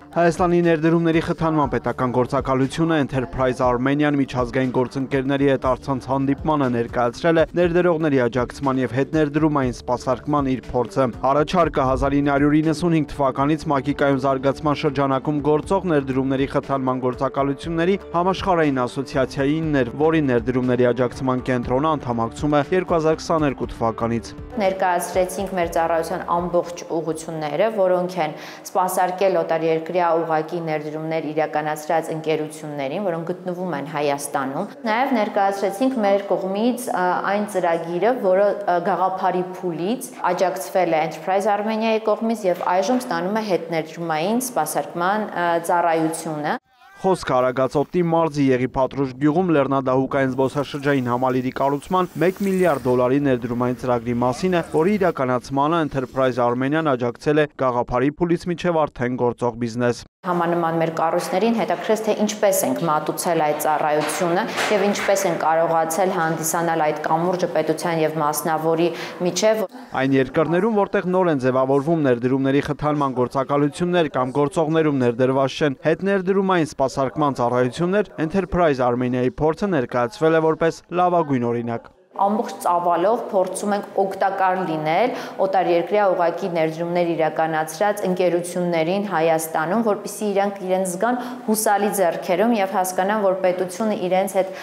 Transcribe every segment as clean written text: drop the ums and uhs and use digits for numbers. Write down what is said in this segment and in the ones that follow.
Հայաստանի ներդրումների խթանման պետական գործակալությունը Enterprise Armenian միջազգային գործընկերների հետ առցանց հանդիպմանը ներկայացրել է ներդրողների աջակցման եւ հետներդրումային սպասարկման իր փորձը։ Առաջարկը 1995 թվականից Մակիկայում զարգացման շրջանակում գործող ներդրումների խթանման գործակալությունների համաշխարհային ասոցիացիային էր, որի ներդրումների աջակցման կենտրոնը անդամակցում է 2022 թվականից։ Ներկայացրեցինք մեր ծառայության ամբողջ ուղղությունները, որոնք են սպասարկել օտարերկրյա ուղղակի ներդրումներ իրականացրած ընկերություններին, որոնք գտնվում են Հայաստանում։ Նաև ներկայացրեցինք մեր կողմից այն ծրագիրը, որը գաղափարի փուլից աջակցվել է Enterprise Armenia-ի կողմից եւ այժմ ստանում է հետներդրումային սպասարկման ծառայությունը։ Խոսքը Արագածոտնի մարզի Եղիփատրուշ գյուղում լեռնադահուկային զբոսաշրջային համալիրի կառուցման $1 միլիարդ ներդրումային ծրագրի մասին է, որի իրականացմանը Enterprise Armenian աջակցել է գաղափարի փուլից մինչև արդեն գործող բիզնես։ Համանման մեր կառույցներին հետաքրքրեց, թե ինչպես ենք մատուցել այդ ծառայությունը եւ ինչպես են կարողացել հանդիսանալ այդ կամուրջը պետության եւ մասնավորի միջև։ Այն երկրներում, որտեղ նոր են ձևավորվում ներդրումների խթանման գործակալություններ կամ գործողներում ներդրված չեն հետներդրումային սպասարկման ծառայություններ, Enterprise Armenia-ի փորձը ներկայացվել է որպես լավագույն օրինակ։ Ամբողջ ծավալով փորձում ենք օգտակար լինել օտարերկրյա ուղղակի ներդրումներ իրականացրած ընկերություններին Հայաստանում, որպեսզի իրենց զգան հուսալի ձեռքերում եւ հասկանան, որ պետությունը իրենց հետ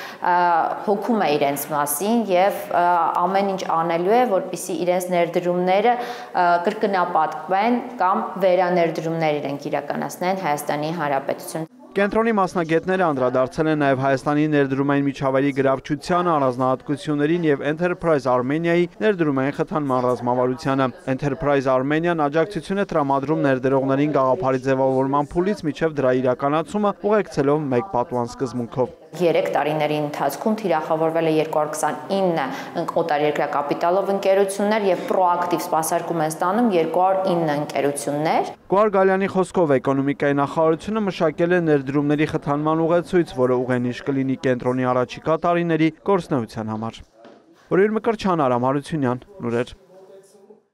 հոգում է իրենց մասին եւ ամեն ինչ անելու է, որպեսզի իրենց ներդրումները կրկնապատկվեն կամ վերաներդրումներ իրենք իրականացնեն Հայաստանի Հանրապետություն։ Կենտրոնի մասնագետները անդրադարձել են նաև Հայաստանի ներդրումային միջավայրի գրավչությանը, առանձնահատկություններին եւ Enterprise Armenia-ի ներդրումային խթանման ռազմավարությանը։ Enterprise Armenian աջակցություն է տրամադրում ներդրողներին գաղափարի ձևավորման փուլից մինչև դրա իրականացումը, ուղեկցելով մեկ պատուհան սկզբունքով։ 3 տարիների ընթացքում թիրախավորվել է 229 օտարերկրյա կապիտալով ընկերություններ եւ պրոակտիվ սպասարկում են ստանում 209 ընկերություններ։ Գոհար Գալյանի խոսքով էկոնոմիկայի նախարարությունը մշակել է ներդրումների խթանման ուղեցույց, որը ուղենիշ կլինի կենտրոնի առաջիկա տարիների գործունեության համար։ Որիր Մկրտչյան, Արամ Հարությունյան, լուրեր։